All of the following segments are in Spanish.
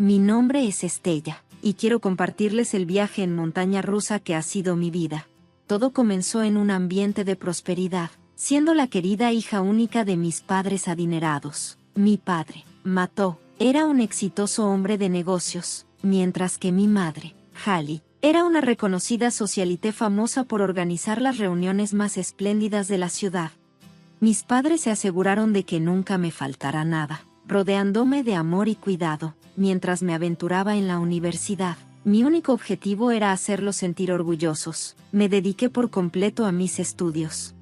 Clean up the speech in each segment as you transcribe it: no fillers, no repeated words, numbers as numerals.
Mi nombre es Estella, y quiero compartirles el viaje en montaña rusa que ha sido mi vida. Todo comenzó en un ambiente de prosperidad, siendo la querida hija única de mis padres adinerados. Mi padre, Mató, era un exitoso hombre de negocios, mientras que mi madre, Hallie, era una reconocida socialité famosa por organizar las reuniones más espléndidas de la ciudad. Mis padres se aseguraron de que nunca me faltara nada, rodeándome de amor y cuidado, mientras me aventuraba en la universidad. Mi único objetivo era hacerlos sentir orgullosos. Me dediqué por completo a mis estudios.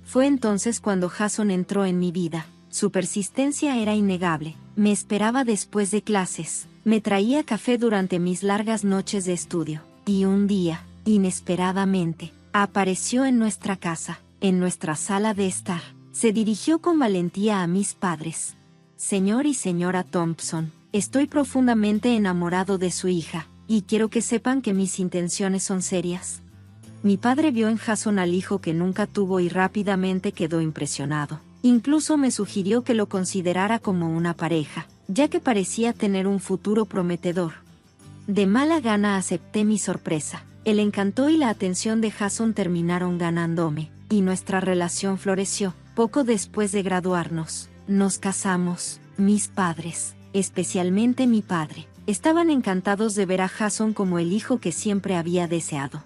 Fue entonces cuando Jason entró en mi vida. Su persistencia era innegable. Me esperaba después de clases. Me traía café durante mis largas noches de estudio. Y un día, inesperadamente, apareció en nuestra casa, en nuestra sala de estar. Se dirigió con valentía a mis padres. Señor y señora Thompson, estoy profundamente enamorado de su hija, y quiero que sepan que mis intenciones son serias. Mi padre vio en Jason al hijo que nunca tuvo y rápidamente quedó impresionado. Incluso me sugirió que lo considerara como una pareja, ya que parecía tener un futuro prometedor. De mala gana acepté mi sorpresa. El encanto y la atención de Jason terminaron ganándome, y nuestra relación floreció. Poco después de graduarnos, nos casamos. Mis padres, especialmente mi padre, estaban encantados de ver a Jason como el hijo que siempre había deseado.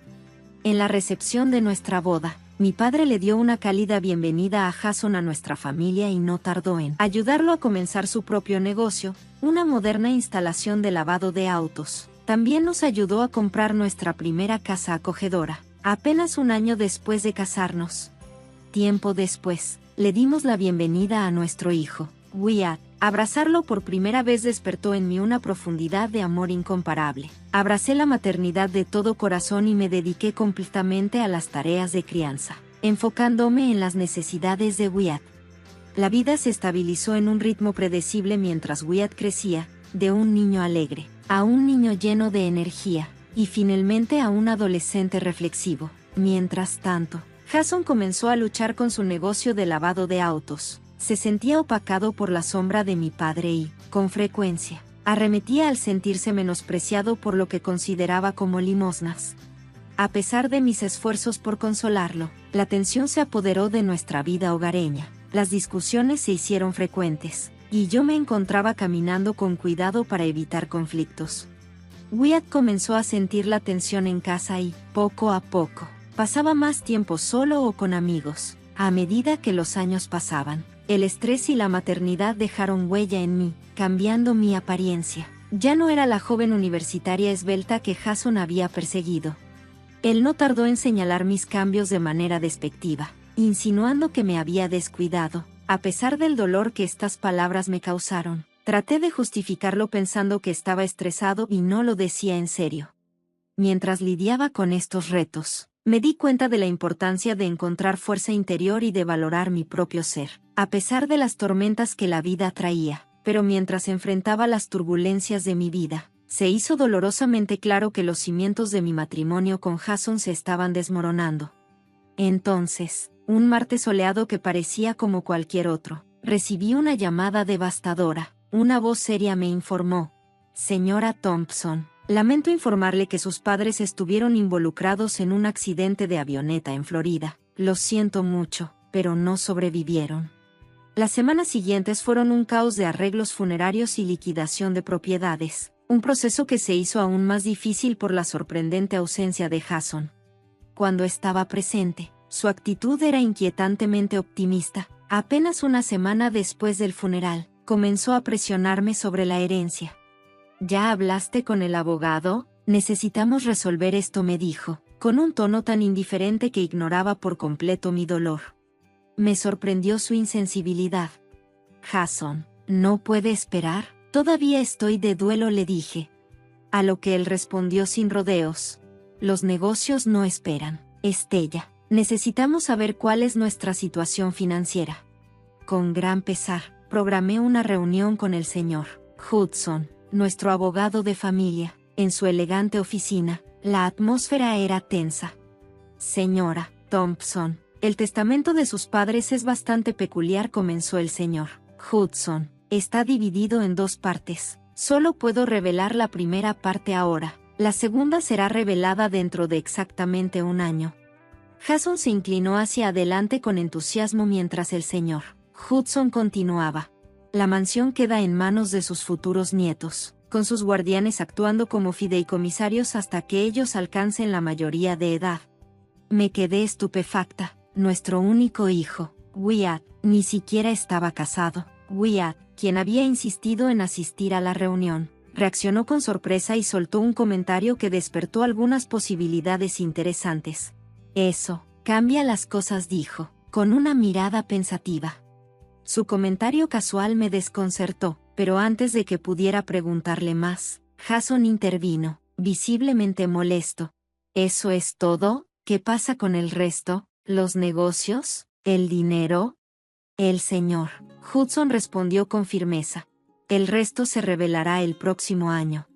En la recepción de nuestra boda, mi padre le dio una cálida bienvenida a Jason a nuestra familia y no tardó en ayudarlo a comenzar su propio negocio, una moderna instalación de lavado de autos. También nos ayudó a comprar nuestra primera casa acogedora, apenas un año después de casarnos. Tiempo después, le dimos la bienvenida a nuestro hijo, Wyatt. Abrazarlo por primera vez despertó en mí una profundidad de amor incomparable. Abracé la maternidad de todo corazón y me dediqué completamente a las tareas de crianza, enfocándome en las necesidades de Wyatt. La vida se estabilizó en un ritmo predecible mientras Wyatt crecía, de un niño alegre, a un niño lleno de energía, y finalmente a un adolescente reflexivo. Mientras tanto, Jason comenzó a luchar con su negocio de lavado de autos. Se sentía opacado por la sombra de mi padre y, con frecuencia, arremetía al sentirse menospreciado por lo que consideraba como limosnas. A pesar de mis esfuerzos por consolarlo, la tensión se apoderó de nuestra vida hogareña. Las discusiones se hicieron frecuentes, y yo me encontraba caminando con cuidado para evitar conflictos. Wyatt comenzó a sentir la tensión en casa y, poco a poco, pasaba más tiempo solo o con amigos. A medida que los años pasaban, el estrés y la maternidad dejaron huella en mí, cambiando mi apariencia. Ya no era la joven universitaria esbelta que Jason había perseguido. Él no tardó en señalar mis cambios de manera despectiva, insinuando que me había descuidado. A pesar del dolor que estas palabras me causaron, traté de justificarlo pensando que estaba estresado y no lo decía en serio. Mientras lidiaba con estos retos, me di cuenta de la importancia de encontrar fuerza interior y de valorar mi propio ser, a pesar de las tormentas que la vida traía. Pero mientras enfrentaba las turbulencias de mi vida, se hizo dolorosamente claro que los cimientos de mi matrimonio con Jason se estaban desmoronando. Entonces, un martes soleado que parecía como cualquier otro, recibí una llamada devastadora. Una voz seria me informó: «Señora Thompson, lamento informarle que sus padres estuvieron involucrados en un accidente de avioneta en Florida. Lo siento mucho, pero no sobrevivieron». Las semanas siguientes fueron un caos de arreglos funerarios y liquidación de propiedades, un proceso que se hizo aún más difícil por la sorprendente ausencia de Jason. Cuando estaba presente, su actitud era inquietantemente optimista. Apenas una semana después del funeral, comenzó a presionarme sobre la herencia. «¿Ya hablaste con el abogado? Necesitamos resolver esto», me dijo, con un tono tan indiferente que ignoraba por completo mi dolor. Me sorprendió su insensibilidad. «Jason, ¿no puede esperar? Todavía estoy de duelo», le dije. A lo que él respondió sin rodeos: «Los negocios no esperan, Estella. Necesitamos saber cuál es nuestra situación financiera». Con gran pesar, programé una reunión con el señor Hudson, nuestro abogado de familia, en su elegante oficina. La atmósfera era tensa. «Señora Thompson, el testamento de sus padres es bastante peculiar», comenzó el señor Hudson. «Está dividido en dos partes. Solo puedo revelar la primera parte ahora. La segunda será revelada dentro de exactamente un año. Jason se inclinó hacia adelante con entusiasmo mientras el señor Hudson continuaba. La mansión queda en manos de sus futuros nietos, con sus guardianes actuando como fideicomisarios hasta que ellos alcancen la mayoría de edad. Me quedé estupefacta. Nuestro único hijo, Wyatt, ni siquiera estaba casado. Wyatt, quien había insistido en asistir a la reunión, reaccionó con sorpresa y soltó un comentario que despertó algunas posibilidades interesantes. Eso cambia las cosas, dijo, con una mirada pensativa. Su comentario casual me desconcertó, pero antes de que pudiera preguntarle más, Jason intervino, visiblemente molesto. ¿Eso es todo? ¿Qué pasa con el resto? ¿Los negocios? ¿El dinero? El señor Hudson respondió con firmeza. El resto se revelará el próximo año.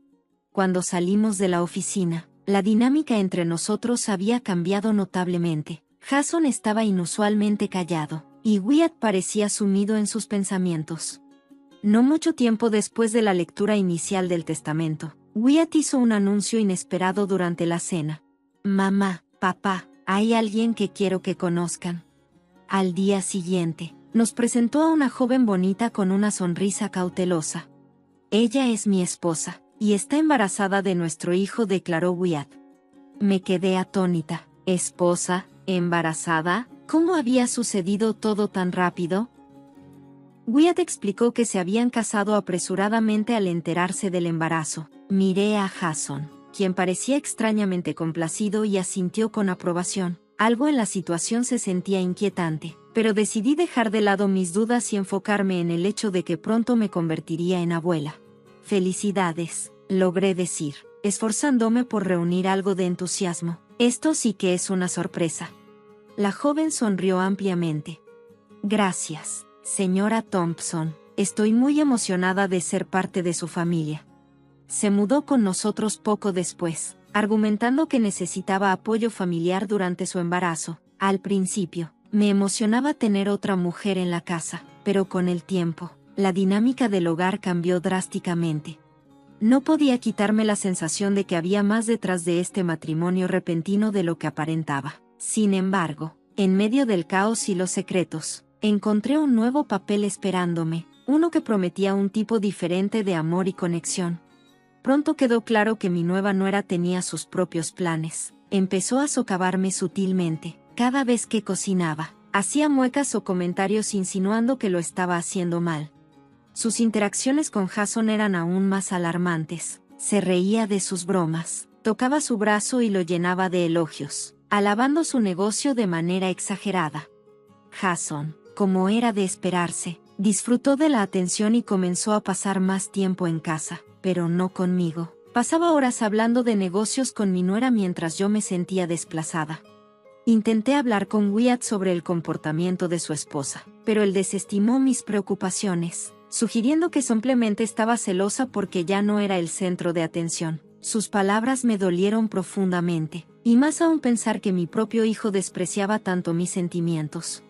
Cuando salimos de la oficina, la dinámica entre nosotros había cambiado notablemente. Jason estaba inusualmente callado, y Wyatt parecía sumido en sus pensamientos. No mucho tiempo después de la lectura inicial del testamento, Wyatt hizo un anuncio inesperado durante la cena. Mamá, papá, hay alguien que quiero que conozcan. Al día siguiente, nos presentó a una joven bonita con una sonrisa cautelosa. Ella es mi esposa, y está embarazada de nuestro hijo, declaró Wyatt. Me quedé atónita. ¿Esposa? ¿Embarazada? ¿Cómo había sucedido todo tan rápido? Wyatt explicó que se habían casado apresuradamente al enterarse del embarazo. Miré a Jason, quien parecía extrañamente complacido, y asintió con aprobación. Algo en la situación se sentía inquietante, pero decidí dejar de lado mis dudas y enfocarme en el hecho de que pronto me convertiría en abuela. Felicidades, logré decir, esforzándome por reunir algo de entusiasmo. Esto sí que es una sorpresa. La joven sonrió ampliamente. Gracias, señora Thompson. Estoy muy emocionada de ser parte de su familia. Se mudó con nosotros poco después, argumentando que necesitaba apoyo familiar durante su embarazo. Al principio, me emocionaba tener otra mujer en la casa, pero con el tiempo, la dinámica del hogar cambió drásticamente. No podía quitarme la sensación de que había más detrás de este matrimonio repentino de lo que aparentaba. Sin embargo, en medio del caos y los secretos, encontré un nuevo papel esperándome, uno que prometía un tipo diferente de amor y conexión. Pronto quedó claro que mi nueva nuera tenía sus propios planes. Empezó a socavarme sutilmente. Cada vez que cocinaba, hacía muecas o comentarios insinuando que lo estaba haciendo mal. Sus interacciones con Jason eran aún más alarmantes. Se reía de sus bromas, tocaba su brazo y lo llenaba de elogios, alabando su negocio de manera exagerada. Jason, como era de esperarse, disfrutó de la atención y comenzó a pasar más tiempo en casa, pero no conmigo. Pasaba horas hablando de negocios con mi nuera mientras yo me sentía desplazada. Intenté hablar con Wyatt sobre el comportamiento de su esposa, pero él desestimó mis preocupaciones, sugiriendo que simplemente estaba celosa porque ya no era el centro de atención. Sus palabras me dolieron profundamente, y más aún pensar que mi propio hijo despreciaba tanto mis sentimientos.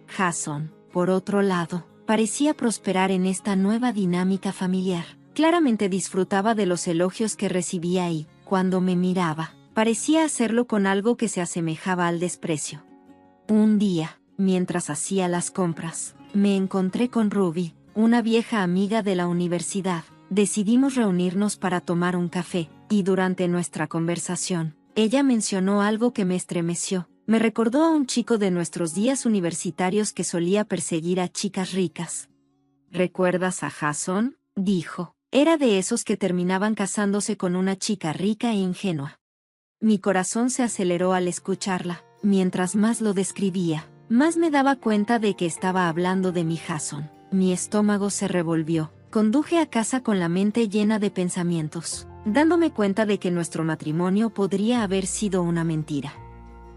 Jason, por otro lado, parecía prosperar en esta nueva dinámica familiar. Claramente disfrutaba de los elogios que recibía y, cuando me miraba, parecía hacerlo con algo que se asemejaba al desprecio. Un día, mientras hacía las compras, me encontré con Ruby, una vieja amiga de la universidad. Decidimos reunirnos para tomar un café, y durante nuestra conversación, ella mencionó algo que me estremeció. Me recordó a un chico de nuestros días universitarios que solía perseguir a chicas ricas. ¿Recuerdas a Jason?, dijo. Era de esos que terminaban casándose con una chica rica e ingenua. Mi corazón se aceleró al escucharla. Mientras más lo describía, más me daba cuenta de que estaba hablando de mi Jason. Mi estómago se revolvió. Conduje a casa con la mente llena de pensamientos, dándome cuenta de que nuestro matrimonio podría haber sido una mentira.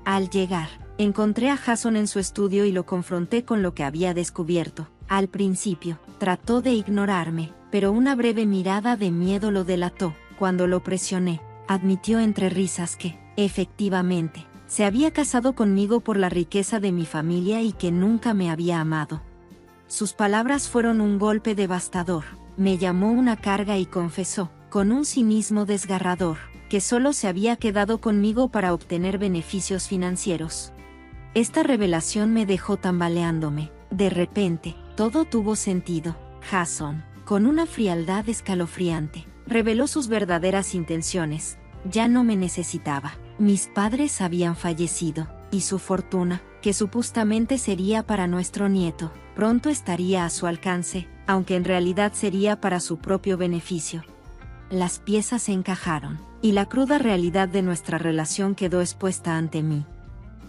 Al llegar, encontré a Jason en su estudio y lo confronté con lo que había descubierto. Al principio, trató de ignorarme, pero una breve mirada de miedo lo delató. Cuando lo presioné, admitió entre risas que, efectivamente, se había casado conmigo por la riqueza de mi familia y que nunca me había amado. Sus palabras fueron un golpe devastador. Me llamó una carga y confesó, con un cinismo desgarrador, que solo se había quedado conmigo para obtener beneficios financieros. Esta revelación me dejó tambaleándome. De repente, todo tuvo sentido. Jason, con una frialdad escalofriante, reveló sus verdaderas intenciones. Ya no me necesitaba. Mis padres habían fallecido, y su fortuna, que supuestamente sería para nuestro nieto, pronto estaría a su alcance, aunque en realidad sería para su propio beneficio. Las piezas se encajaron, y la cruda realidad de nuestra relación quedó expuesta ante mí.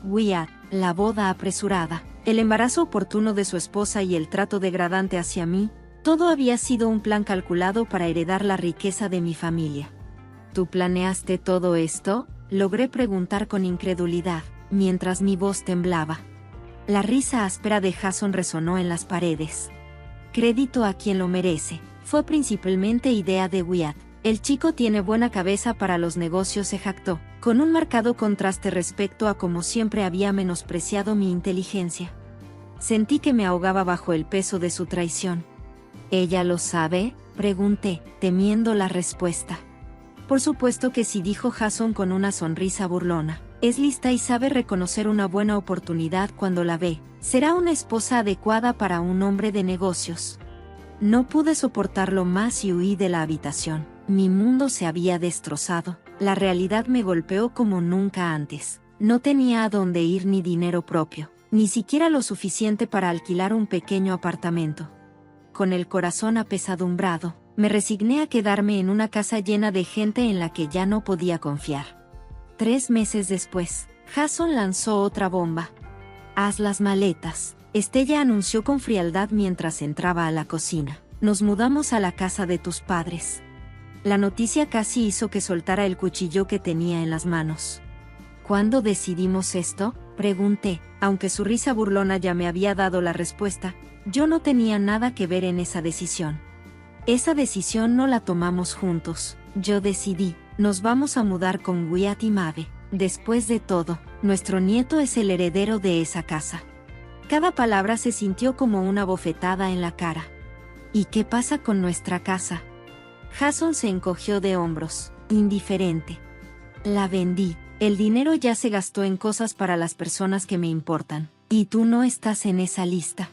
Wyatt, la boda apresurada, el embarazo oportuno de su esposa y el trato degradante hacia mí, todo había sido un plan calculado para heredar la riqueza de mi familia. ¿Tú planeaste todo esto?, logré preguntar con incredulidad, mientras mi voz temblaba. La risa áspera de Jason resonó en las paredes. Crédito a quien lo merece, fue principalmente idea de Wyatt. El chico tiene buena cabeza para los negocios, se jactó, con un marcado contraste respecto a cómo siempre había menospreciado mi inteligencia. Sentí que me ahogaba bajo el peso de su traición. ¿Ella lo sabe?, pregunté, temiendo la respuesta. Por supuesto que sí, dijo Jason con una sonrisa burlona. Es lista y sabe reconocer una buena oportunidad cuando la ve. Será una esposa adecuada para un hombre de negocios. No pude soportarlo más y huí de la habitación. Mi mundo se había destrozado. La realidad me golpeó como nunca antes. No tenía a dónde ir ni dinero propio, ni siquiera lo suficiente para alquilar un pequeño apartamento. Con el corazón apesadumbrado, me resigné a quedarme en una casa llena de gente en la que ya no podía confiar. 3 meses después, Jason lanzó otra bomba. «Haz las maletas», Estella anunció con frialdad mientras entraba a la cocina. «Nos mudamos a la casa de tus padres». La noticia casi hizo que soltara el cuchillo que tenía en las manos. «¿Cuándo decidimos esto?», pregunté, aunque su risa burlona ya me había dado la respuesta. Yo no tenía nada que ver en esa decisión. Esa decisión no la tomamos juntos. Yo decidí, nos vamos a mudar con Wyatt y Maeve. Después de todo, nuestro nieto es el heredero de esa casa. Cada palabra se sintió como una bofetada en la cara. ¿Y qué pasa con nuestra casa?». Jason se encogió de hombros, indiferente. «La vendí. El dinero ya se gastó en cosas para las personas que me importan. Y tú no estás en esa lista».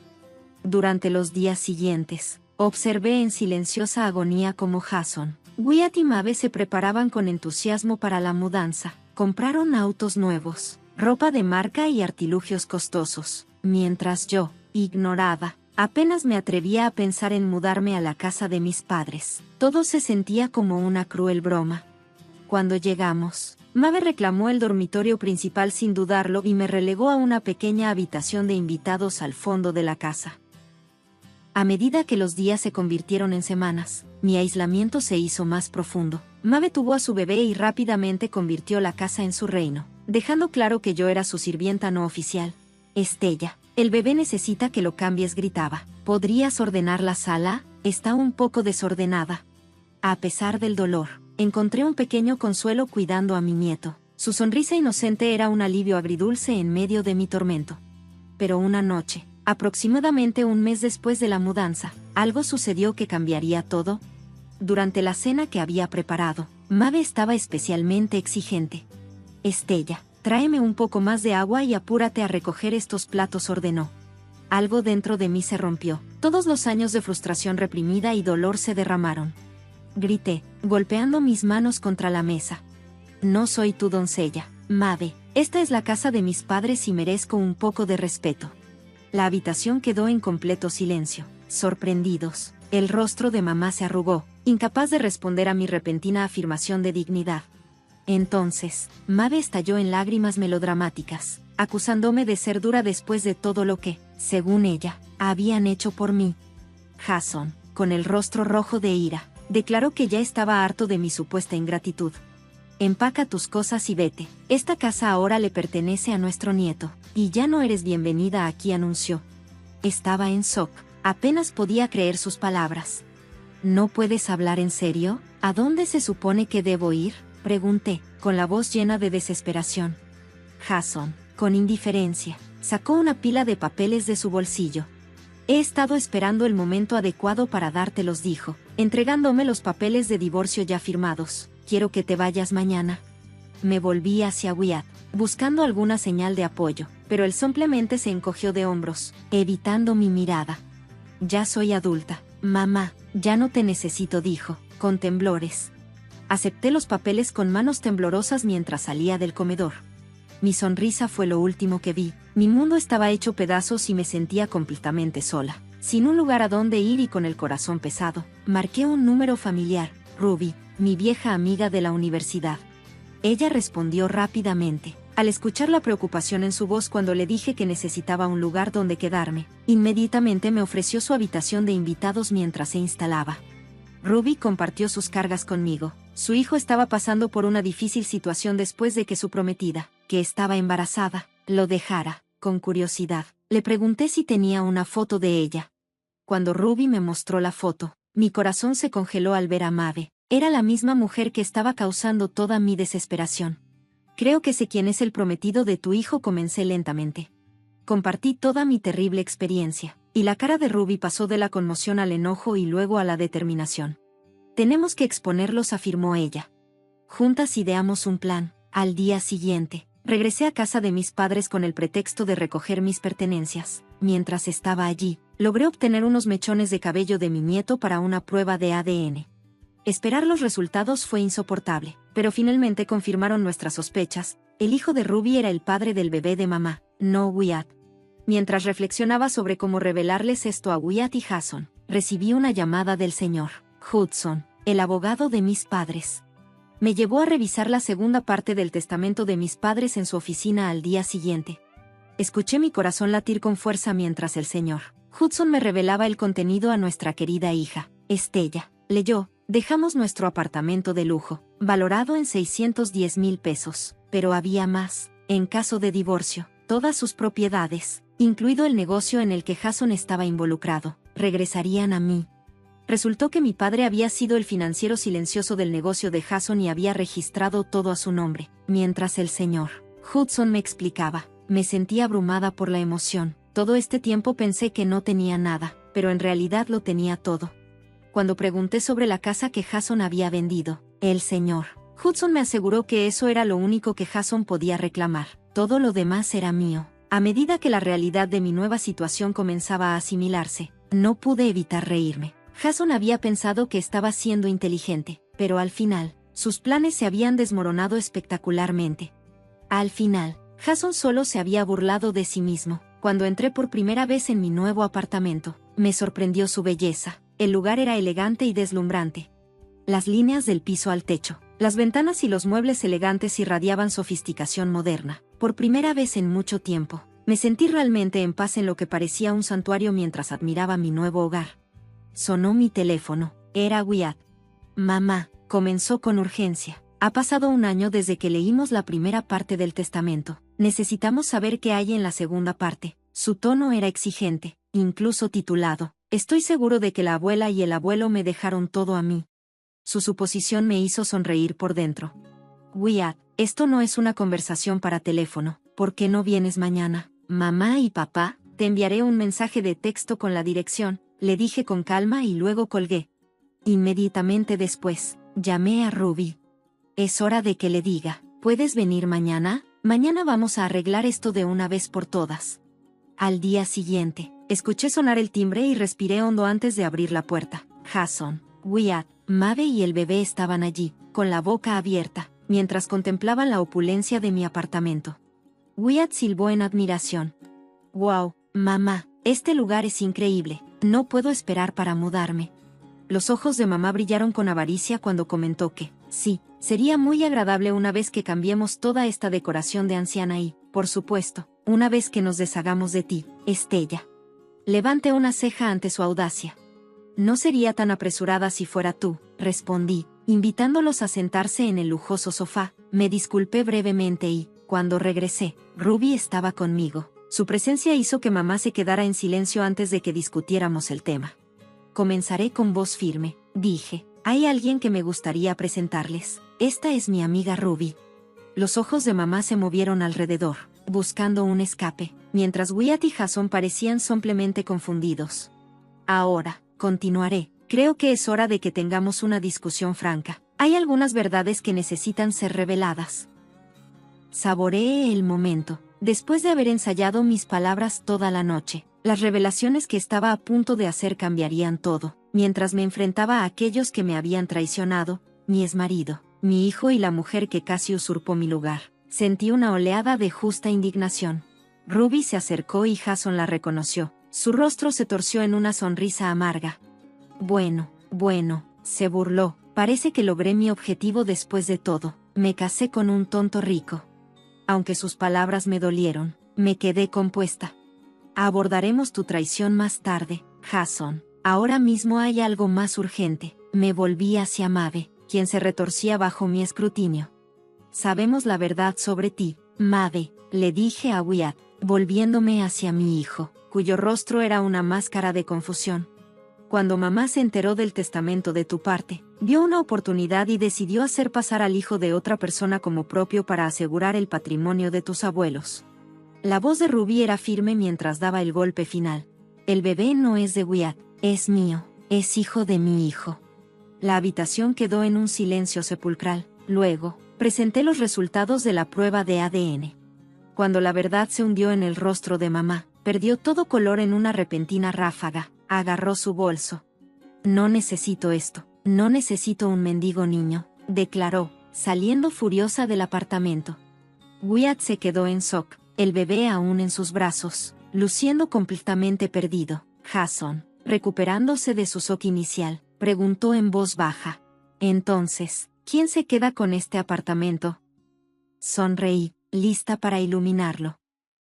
Durante los días siguientes, observé en silenciosa agonía cómo Jason, Wyatt y Maeve se preparaban con entusiasmo para la mudanza. Compraron autos nuevos, ropa de marca y artilugios costosos, mientras yo, ignorada, apenas me atrevía a pensar en mudarme a la casa de mis padres. Todo se sentía como una cruel broma. Cuando llegamos, Maeve reclamó el dormitorio principal sin dudarlo y me relegó a una pequeña habitación de invitados al fondo de la casa. A medida que los días se convirtieron en semanas, mi aislamiento se hizo más profundo. Maeve tuvo a su bebé y rápidamente convirtió la casa en su reino, dejando claro que yo era su sirvienta no oficial. «Estella, el bebé necesita que lo cambies», gritaba. «¿Podrías ordenar la sala? Está un poco desordenada». A pesar del dolor, encontré un pequeño consuelo cuidando a mi nieto. Su sonrisa inocente era un alivio agridulce en medio de mi tormento. Pero una noche, aproximadamente un mes después de la mudanza, algo sucedió que cambiaría todo. Durante la cena que había preparado, Maeve estaba especialmente exigente. «Estella, tráeme un poco más de agua y apúrate a recoger estos platos», ordenó. Algo dentro de mí se rompió. Todos los años de frustración reprimida y dolor se derramaron. Grité, golpeando mis manos contra la mesa. «No soy tu doncella, Maeve. Esta es la casa de mis padres y merezco un poco de respeto». La habitación quedó en completo silencio. Sorprendidos, el rostro de mamá se arrugó, incapaz de responder a mi repentina afirmación de dignidad. Entonces, Maeve estalló en lágrimas melodramáticas, acusándome de ser dura después de todo lo que, según ella, habían hecho por mí. Jason, con el rostro rojo de ira, declaró que ya estaba harto de mi supuesta ingratitud. «Empaca tus cosas y vete. Esta casa ahora le pertenece a nuestro nieto, y ya no eres bienvenida aquí», anunció. Estaba en shock, apenas podía creer sus palabras. «¿No puedes hablar en serio? ¿A dónde se supone que debo ir?», pregunté, con la voz llena de desesperación. Jason, con indiferencia, sacó una pila de papeles de su bolsillo. He estado esperando el momento adecuado para dártelos, dijo, entregándome los papeles de divorcio ya firmados. Quiero que te vayas mañana. Me volví hacia Wyatt, buscando alguna señal de apoyo, pero él simplemente se encogió de hombros, evitando mi mirada. Ya soy adulta, mamá, ya no te necesito, dijo, con temblores. Acepté los papeles con manos temblorosas mientras salía del comedor. Mi sonrisa fue lo último que vi. Mi mundo estaba hecho pedazos y me sentía completamente sola. Sin un lugar a donde ir y con el corazón pesado, marqué un número familiar, Ruby, mi vieja amiga de la universidad. Ella respondió rápidamente. Al escuchar la preocupación en su voz cuando le dije que necesitaba un lugar donde quedarme, inmediatamente me ofreció su habitación de invitados mientras se instalaba. Ruby compartió sus cargas conmigo. Su hijo estaba pasando por una difícil situación después de que su prometida, que estaba embarazada, lo dejara. Con curiosidad, le pregunté si tenía una foto de ella. Cuando Ruby me mostró la foto, mi corazón se congeló al ver a Maeve. Era la misma mujer que estaba causando toda mi desesperación. Creo que sé quién es el prometido de tu hijo, comencé lentamente. Compartí toda mi terrible experiencia, y la cara de Ruby pasó de la conmoción al enojo y luego a la determinación. Tenemos que exponerlos, afirmó ella. Juntas ideamos un plan. Al día siguiente, regresé a casa de mis padres con el pretexto de recoger mis pertenencias. Mientras estaba allí, logré obtener unos mechones de cabello de mi nieto para una prueba de ADN. Esperar los resultados fue insoportable, pero finalmente confirmaron nuestras sospechas. El hijo de Ruby era el padre del bebé de mamá, no Wyatt. Mientras reflexionaba sobre cómo revelarles esto a Wyatt y Jason, recibí una llamada del señor Hudson, el abogado de mis padres. Me llevó a revisar la segunda parte del testamento de mis padres en su oficina al día siguiente. Escuché mi corazón latir con fuerza mientras el señor Hudson me revelaba el contenido a nuestra querida hija, Estella. Leyó: dejamos nuestro apartamento de lujo, valorado en 610,000 pesos, pero había más. En caso de divorcio, todas sus propiedades, incluido el negocio en el que Jason estaba involucrado, regresarían a mí. Resultó que mi padre había sido el financiero silencioso del negocio de Jason y había registrado todo a su nombre. Mientras el señor Hudson me explicaba, me sentía abrumada por la emoción. Todo este tiempo pensé que no tenía nada, pero en realidad lo tenía todo. Cuando pregunté sobre la casa que Jason había vendido, el señor Hudson me aseguró que eso era lo único que Jason podía reclamar. Todo lo demás era mío. A medida que la realidad de mi nueva situación comenzaba a asimilarse, no pude evitar reírme. Jason había pensado que estaba siendo inteligente, pero al final, sus planes se habían desmoronado espectacularmente. Al final, Jason solo se había burlado de sí mismo. Cuando entré por primera vez en mi nuevo apartamento, me sorprendió su belleza. El lugar era elegante y deslumbrante. Las líneas del piso al techo, las ventanas y los muebles elegantes irradiaban sofisticación moderna. Por primera vez en mucho tiempo, me sentí realmente en paz en lo que parecía un santuario mientras admiraba mi nuevo hogar. Sonó mi teléfono. Era Wyatt. Mamá, comenzó con urgencia. Ha pasado un año desde que leímos la primera parte del testamento. Necesitamos saber qué hay en la segunda parte. Su tono era exigente, incluso titulado: estoy seguro de que la abuela y el abuelo me dejaron todo a mí. Su suposición me hizo sonreír por dentro. Wyatt, esto no es una conversación para teléfono. ¿Por qué no vienes mañana? Mamá y papá, te enviaré un mensaje de texto con la dirección, le dije con calma y luego colgué. Inmediatamente después, llamé a Ruby. Es hora de que le diga, ¿puedes venir mañana? Mañana vamos a arreglar esto de una vez por todas. Al día siguiente, escuché sonar el timbre y respiré hondo antes de abrir la puerta. Jason, Wyatt, Maeve y el bebé estaban allí, con la boca abierta, mientras contemplaban la opulencia de mi apartamento. Wyatt silbó en admiración. «Wow, mamá, este lugar es increíble. No puedo esperar para mudarme». Los ojos de mamá brillaron con avaricia cuando comentó que, sí, sería muy agradable una vez que cambiemos toda esta decoración de anciana y, por supuesto, una vez que nos deshagamos de ti, Estella. Levanté una ceja ante su audacia. No sería tan apresurada si fuera tú, respondí, invitándolos a sentarse en el lujoso sofá. Me disculpé brevemente y, cuando regresé, Ruby estaba conmigo. Su presencia hizo que mamá se quedara en silencio antes de que discutiéramos el tema. Comenzaré con voz firme, dije. Hay alguien que me gustaría presentarles. Esta es mi amiga Ruby. Los ojos de mamá se movieron alrededor. buscando un escape, mientras Wyatt y Jason parecían simplemente confundidos. Ahora, continuaré, creo que es hora de que tengamos una discusión franca. Hay algunas verdades que necesitan ser reveladas. Saboreé el momento. Después de haber ensayado mis palabras toda la noche, las revelaciones que estaba a punto de hacer cambiarían todo, mientras me enfrentaba a aquellos que me habían traicionado, mi exmarido, mi hijo y la mujer que casi usurpó mi lugar. Sentí una oleada de justa indignación. Ruby se acercó y Jason la reconoció. Su rostro se torció en una sonrisa amarga. Bueno, se burló. Parece que logré mi objetivo después de todo. Me casé con un tonto rico. Aunque sus palabras me dolieron, me quedé compuesta. Abordaremos tu traición más tarde, Jason. Ahora mismo hay algo más urgente. Me volví hacia Maeve, quien se retorcía bajo mi escrutinio. Sabemos la verdad sobre ti, Maeve, le dije a Wyatt, volviéndome hacia mi hijo, cuyo rostro era una máscara de confusión. Cuando mamá se enteró del testamento de tu parte, vio una oportunidad y decidió hacer pasar al hijo de otra persona como propio para asegurar el patrimonio de tus abuelos. La voz de Ruby era firme mientras daba el golpe final. El bebé no es de Wyatt, es mío, es hijo de mi hijo. La habitación quedó en un silencio sepulcral. Luego, presenté los resultados de la prueba de ADN. Cuando la verdad se hundió en el rostro de mamá, perdió todo color en una repentina ráfaga. Agarró su bolso. No necesito esto, no necesito un mendigo niño, declaró, saliendo furiosa del apartamento. Wyatt se quedó en shock, el bebé aún en sus brazos, luciendo completamente perdido. Jason, recuperándose de su shock inicial, preguntó en voz baja. Entonces, ¿quién se queda con este apartamento? Sonreí, lista para iluminarlo.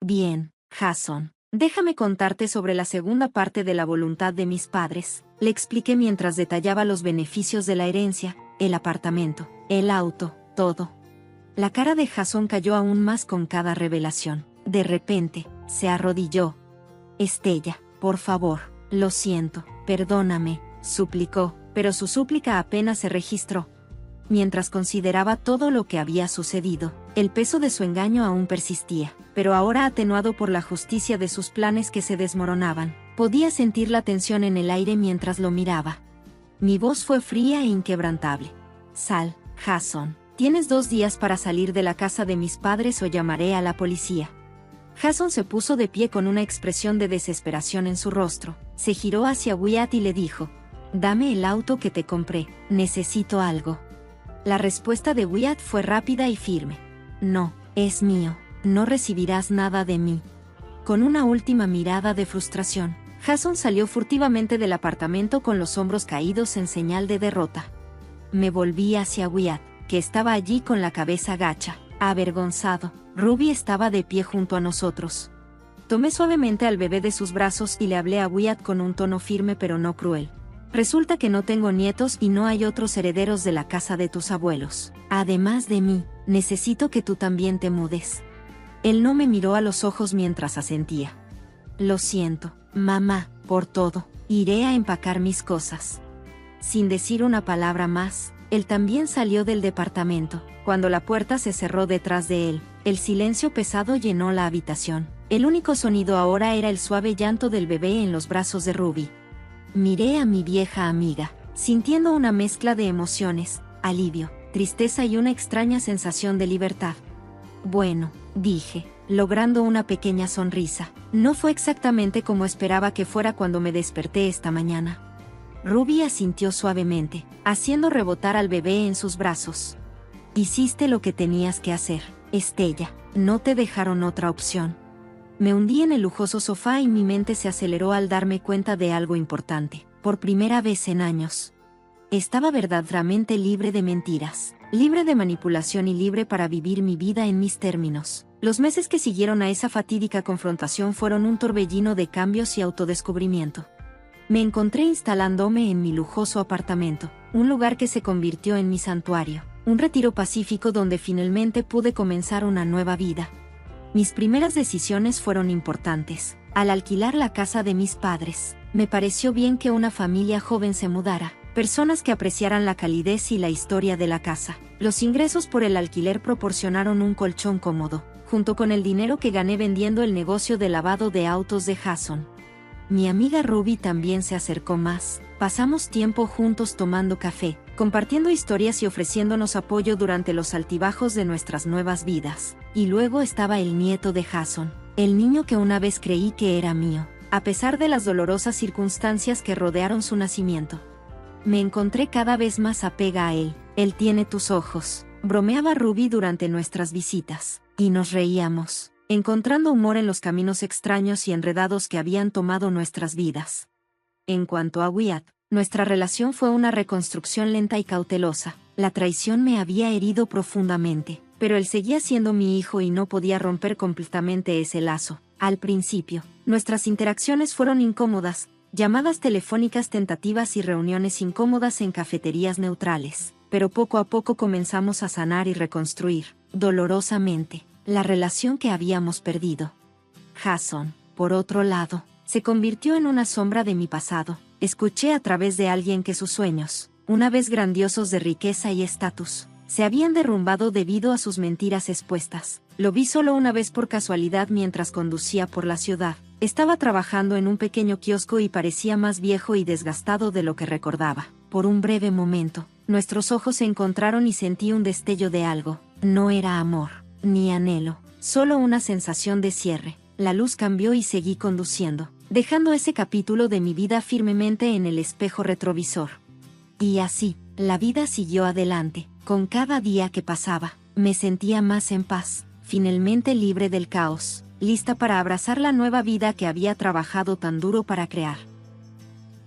Bien, Jason. Déjame contarte sobre la segunda parte de la voluntad de mis padres, le expliqué mientras detallaba los beneficios de la herencia, el apartamento, el auto, todo. La cara de Jason cayó aún más con cada revelación. De repente, se arrodilló. Estella, por favor, lo siento, perdóname, suplicó, pero su súplica apenas se registró. Mientras consideraba todo lo que había sucedido, el peso de su engaño aún persistía, pero ahora atenuado por la justicia de sus planes que se desmoronaban, podía sentir la tensión en el aire mientras lo miraba. Mi voz fue fría e inquebrantable. Sal, Jason, tienes 2 días para salir de la casa de mis padres o llamaré a la policía. Jason se puso de pie con una expresión de desesperación en su rostro, se giró hacia Wyatt y le dijo, dame el auto que te compré, necesito algo. La respuesta de Wyatt fue rápida y firme. No, es mío, no recibirás nada de mí. Con una última mirada de frustración, Jason salió furtivamente del apartamento con los hombros caídos en señal de derrota. Me volví hacia Wyatt, que estaba allí con la cabeza gacha, avergonzado. Ruby estaba de pie junto a nosotros. Tomé suavemente al bebé de sus brazos y le hablé a Wyatt con un tono firme pero no cruel. Resulta que no tengo nietos y no hay otros herederos de la casa de tus abuelos. Además de mí, necesito que tú también te mudes. Él no me miró a los ojos mientras asentía. Lo siento, mamá, por todo. Iré a empacar mis cosas. Sin decir una palabra más, él también salió del departamento. Cuando la puerta se cerró detrás de él, el silencio pesado llenó la habitación. El único sonido ahora era el suave llanto del bebé en los brazos de Ruby. Miré a mi vieja amiga, sintiendo una mezcla de emociones, alivio, tristeza y una extraña sensación de libertad. Bueno, dije, logrando una pequeña sonrisa, no fue exactamente como esperaba que fuera cuando me desperté esta mañana. Ruby asintió suavemente, haciendo rebotar al bebé en sus brazos. Hiciste lo que tenías que hacer, Estella, no te dejaron otra opción. Me hundí en el lujoso sofá y mi mente se aceleró al darme cuenta de algo importante. Por primera vez en años, estaba verdaderamente libre de mentiras, libre de manipulación y libre para vivir mi vida en mis términos. Los meses que siguieron a esa fatídica confrontación fueron un torbellino de cambios y autodescubrimiento. Me encontré instalándome en mi lujoso apartamento, un lugar que se convirtió en mi santuario, un retiro pacífico donde finalmente pude comenzar una nueva vida. Mis primeras decisiones fueron importantes. Al alquilar la casa de mis padres, me pareció bien que una familia joven se mudara, personas que apreciaran la calidez y la historia de la casa. Los ingresos por el alquiler proporcionaron un colchón cómodo, junto con el dinero que gané vendiendo el negocio de lavado de autos de Jason. Mi amiga Ruby también se acercó más. Pasamos tiempo juntos tomando café, compartiendo historias y ofreciéndonos apoyo durante los altibajos de nuestras nuevas vidas. Y luego estaba el nieto de Jason, el niño que una vez creí que era mío, a pesar de las dolorosas circunstancias que rodearon su nacimiento. Me encontré cada vez más apega a él. Él tiene tus ojos, bromeaba Ruby durante nuestras visitas, y nos reíamos, encontrando humor en los caminos extraños y enredados que habían tomado nuestras vidas. En cuanto a Wyatt, nuestra relación fue una reconstrucción lenta y cautelosa. La traición me había herido profundamente, pero él seguía siendo mi hijo y no podía romper completamente ese lazo. Al principio, nuestras interacciones fueron incómodas, llamadas telefónicas tentativas y reuniones incómodas en cafeterías neutrales, pero poco a poco comenzamos a sanar y reconstruir, dolorosamente, la relación que habíamos perdido. Jason, por otro lado, se convirtió en una sombra de mi pasado. Escuché a través de alguien que sus sueños, una vez grandiosos de riqueza y estatus, se habían derrumbado debido a sus mentiras expuestas. Lo vi solo una vez por casualidad mientras conducía por la ciudad. Estaba trabajando en un pequeño kiosco y parecía más viejo y desgastado de lo que recordaba. Por un breve momento, nuestros ojos se encontraron y sentí un destello de algo. No era amor, ni anhelo, solo una sensación de cierre. La luz cambió y seguí conduciendo, dejando ese capítulo de mi vida firmemente en el espejo retrovisor. Y así, la vida siguió adelante. Con cada día que pasaba, me sentía más en paz, finalmente libre del caos, lista para abrazar la nueva vida que había trabajado tan duro para crear.